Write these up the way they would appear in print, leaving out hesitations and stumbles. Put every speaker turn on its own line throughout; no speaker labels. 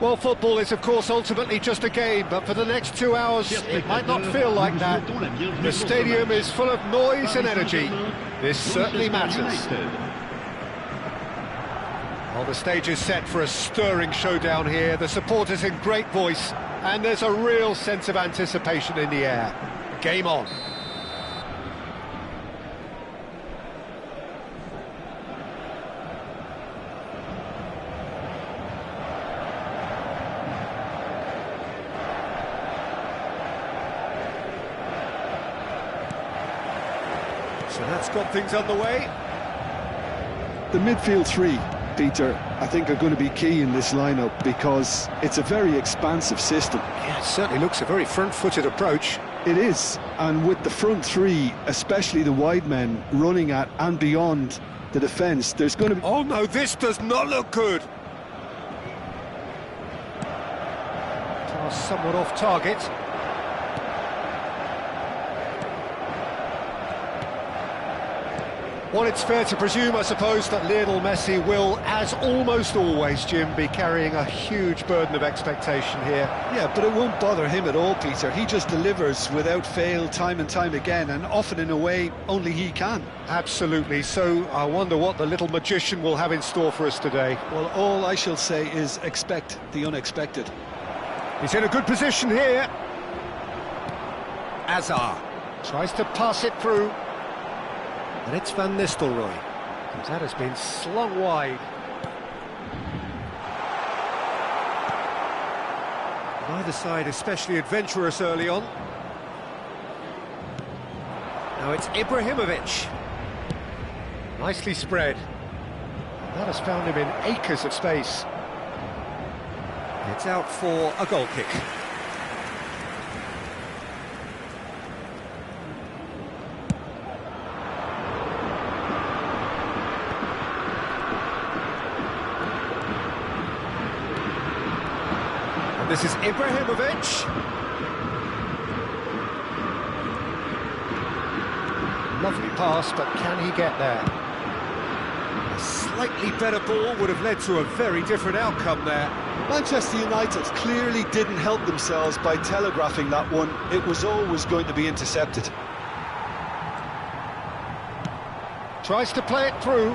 Well, football is, of course, ultimately just a game, but for the next 2 hours, it might not feel like that. The stadium is full of noise and energy. This certainly matters. Well, the stage is set for a stirring showdown here. The supporters in great voice, and there's a real sense of anticipation in the air. Game on. So that's got things underway.
The midfield three, Peter, I think are going to be key in this lineup because it's a very expansive system.
Yeah, it certainly looks a very front-footed approach.
It is, and with the front three, especially the wide men, running at and beyond the defence, there's going to be...
Oh no, this does not look good. Pass somewhat off target. Well, it's fair to presume, I suppose, that Lionel Messi will, as almost always, Jim, be carrying a huge burden of expectation here.
Yeah, but it won't bother him at all, Peter. He just delivers without fail time and time again, and often in a way only he can.
Absolutely. So I wonder what the little magician will have in store for us today.
Well, all I shall say is expect the unexpected.
He's in a good position here. Hazard tries to pass it through. And it's Van Nistelrooy. That has been slung wide. Neither side especially adventurous early on. Now it's Ibrahimovic. Nicely spread. That has found him in acres of space. It's out for a goal kick. This is Ibrahimovic. Lovely pass, but can he get there? A slightly better ball would have led to a very different outcome there.
Manchester United clearly didn't help themselves by telegraphing that one. It was always going to be intercepted.
Tries to play it through.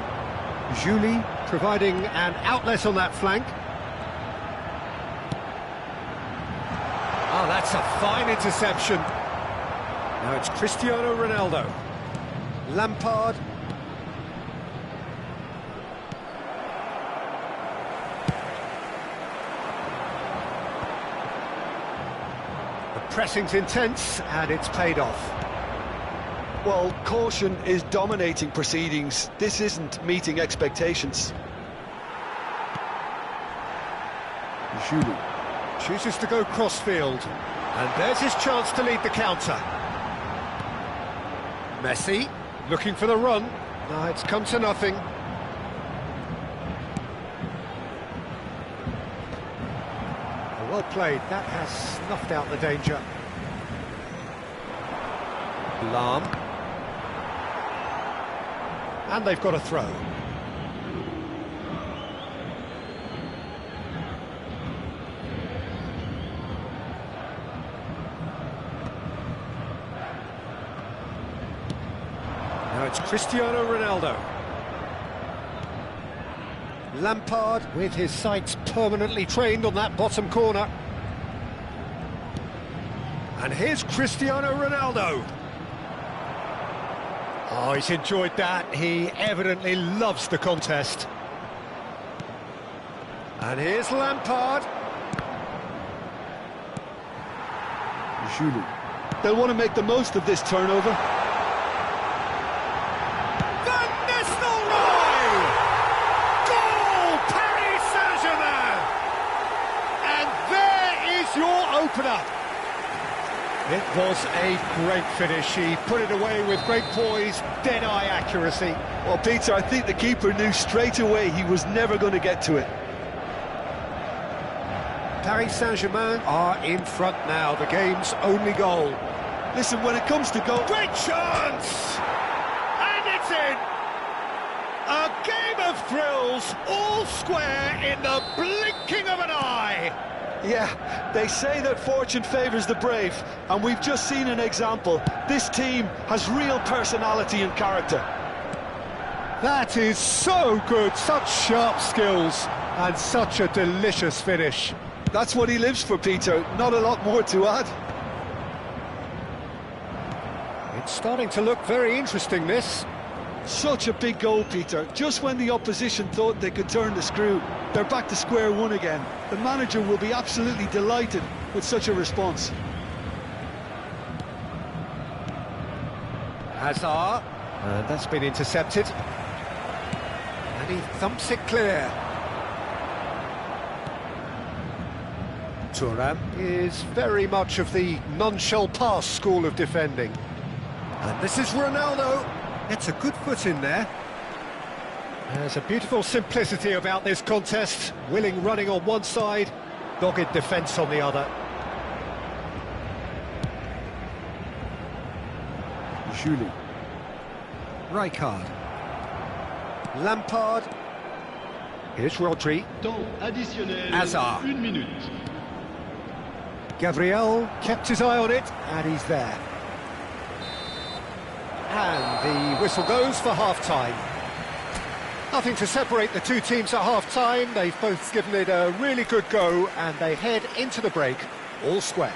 Julie providing an outlet on that flank. Oh, that's a fine interception. Now it's Cristiano Ronaldo. Lampard. The pressing's intense, and it's paid off.
Well, caution is dominating proceedings. This isn't meeting expectations.
Julie chooses to go crossfield, and there's his chance to lead the counter. Messi looking for the run. No, it's come to nothing. Well played, that has snuffed out the danger. Lahm. And they've got a throw. Now it's Cristiano Ronaldo. Lampard with his sights permanently trained on that bottom corner. And here's Cristiano Ronaldo. Oh, he's enjoyed that. He evidently loves the contest. And here's Lampard.
Julie. They'll want to make the most of this turnover.
Opener. It was a great finish. He put it away with great poise, dead-eye accuracy.
Well, Peter, I think the keeper knew straight away he was never going to get to it.
Paris Saint-Germain are in front now, the game's only goal.
Listen, when it comes to goal...
Great chance! And it's in! A game of thrills! goals, all square in the blinking of an eye.
Yeah, they say that fortune favours the brave, and we've just seen an example. This team has real personality and character.
That is so good, such sharp skills, and such a delicious finish.
That's what he lives for, Peter, not a lot more to add.
It's starting to look very interesting, this.
Such a big goal, Peter. Just when the opposition thought they could turn the screw, they're back to square one again. The manager will be absolutely delighted with such a response.
Hazard, that's been intercepted. And he thumps it clear. Thuram is very much of the non-shell pass school of defending. And this is Ronaldo. Gets a good foot in there. There's a beautiful simplicity about this contest. Willing running on one side, dogged defence on the other.
Julie.
Rijkaard. Lampard. Here's Rodri.
Temps additionnel,
Hazard.
1 minute.
Gabriel kept his eye on it, and he's there. And the whistle goes for half-time. Nothing to separate the two teams at half-time. They've both given it a really good go, and they head into the break all square.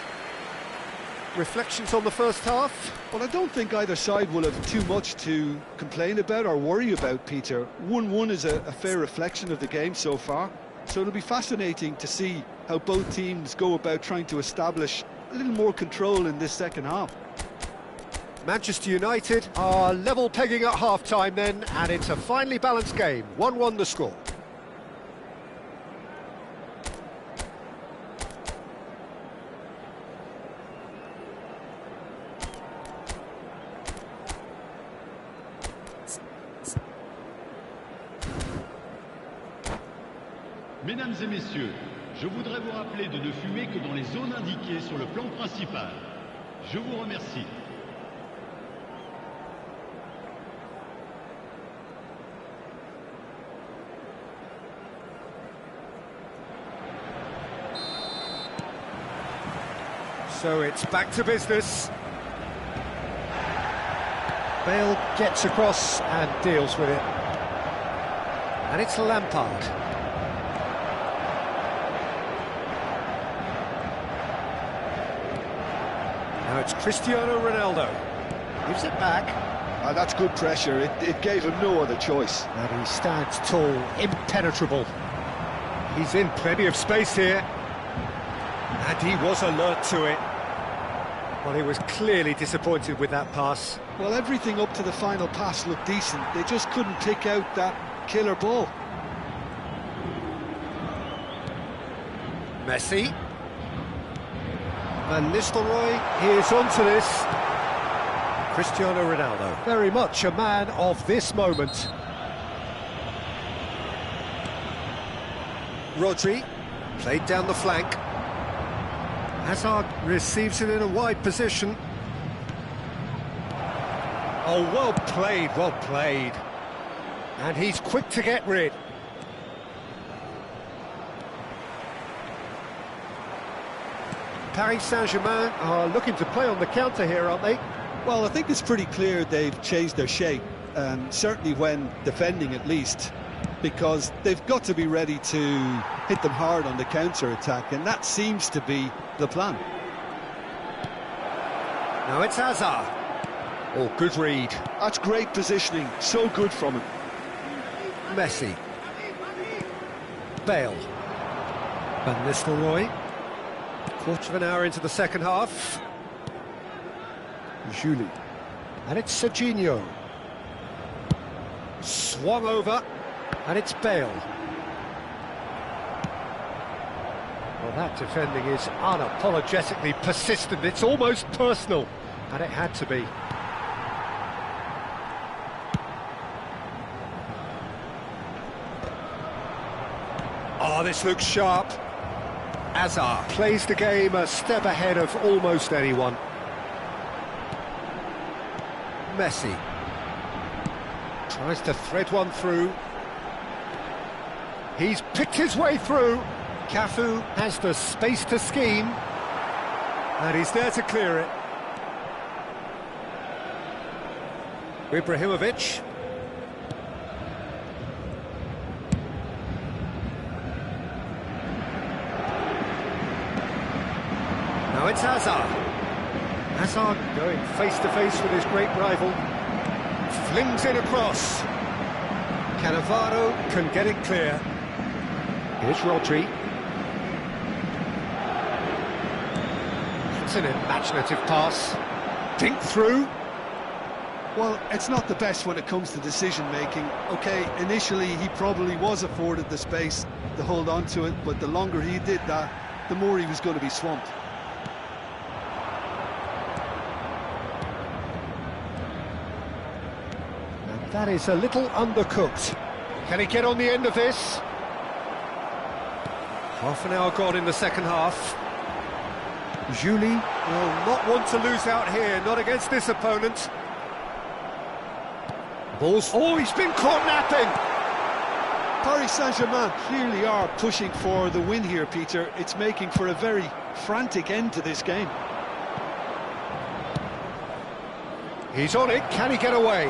Reflections on the first half?
Well, I don't think either side will have too much to complain about or worry about, Peter. 1-1 is a fair reflection of the game so far, so it'll be fascinating to see how both teams go about trying to establish a little more control in this second half.
Manchester United are level pegging at half-time then, and it's a finely balanced game. 1-1 the score.
Mesdames et messieurs, je voudrais vous rappeler de ne fumer que dans les zones indiquées sur le plan principal. Je vous remercie.
So it's back to business. Bale gets across and deals with it. And it's Lampard. Now it's Cristiano Ronaldo. Gives it back.
That's good pressure. It gave him no other choice.
And he stands tall, impenetrable. He's in plenty of space here. And he was alert to it. Well, he was clearly disappointed with that pass.
Well, everything up to the final pass looked decent. They just couldn't pick out that killer ball.
Messi. Van Nistelrooy is onto this. Cristiano Ronaldo, very much a man of this moment. Rodri, played down the flank. Hazard receives it in a wide position. Oh, well played, well played. And he's quick to get rid. Paris Saint-Germain are looking to play on the counter here, aren't they?
Well, I think it's pretty clear they've changed their shape, certainly when defending at least, because they've got to be ready to hit them hard on the counter-attack, and that seems to be the plan.
Now it's Hazard. Oh, good read.
That's great positioning, so good from him.
Messi. Bale. Van Nistelrooy. Quarter of an hour into the second half.
Julie.
And it's Serginho. Swung over. And it's Bale. Well, that defending is unapologetically persistent. It's almost personal. And it had to be. Oh, this looks sharp. Hazard plays the game a step ahead of almost anyone. Messi tries to thread one through. He's picked his way through. Cafu has the space to scheme. And he's there to clear it. Ibrahimovic. Now it's Hazard. Hazard going face-to-face with his great rival. Flings it across. Cannavaro can get it clear. Here's Rodri. It's an imaginative pass. Dink through.
Well, it's not the best when it comes to decision-making. OK, initially he probably was afforded the space to hold on to it, but the longer he did that, the more he was going to be swamped.
And that is a little undercooked. Can he get on the end of this? Half an hour gone in the second half. Julie will not want to lose out here, not against this opponent. Balls. Oh, he's been caught napping!
Paris Saint-Germain clearly are pushing for the win here, Peter. It's making for a very frantic end to this game.
He's on it, can he get away?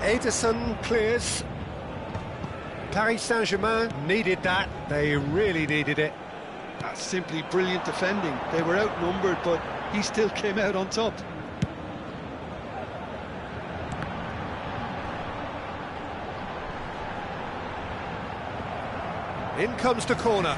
Ederson clears. Paris Saint-Germain needed that, they really needed it.
That's simply brilliant defending. They were outnumbered, but he still came out on top.
In comes the corner.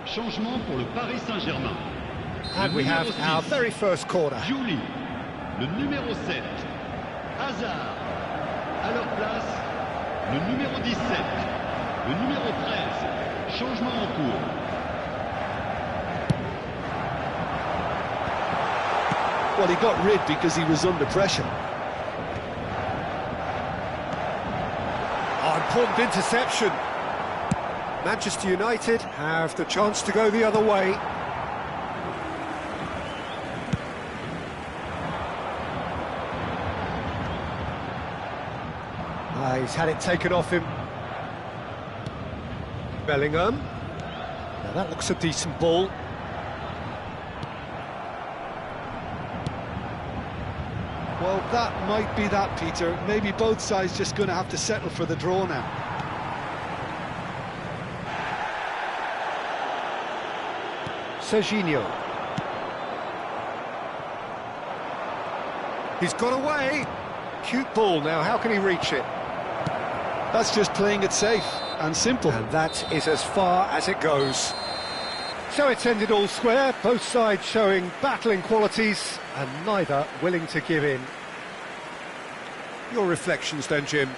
Changement pour le Paris Saint-Germain.
And we have our very first corner.
Julie, le numéro 7. Hazard. À leur place, le numéro 17. Le numéro 13. Changement en cours.
Well, he got rid because he was under pressure.
Oh, important interception. Manchester United have the chance to go the other way. He's had it taken off him. Bellingham. Now that looks a decent ball.
Well, that might be that, Peter. Maybe both sides just going to have to settle for the draw now.
Serginho. He's got away. Cute ball now, how can he reach it?
That's just playing it safe and simple.
And that is as far as it goes. So it's ended all square, both sides showing battling qualities and neither willing to give in. Your reflections then, Jim?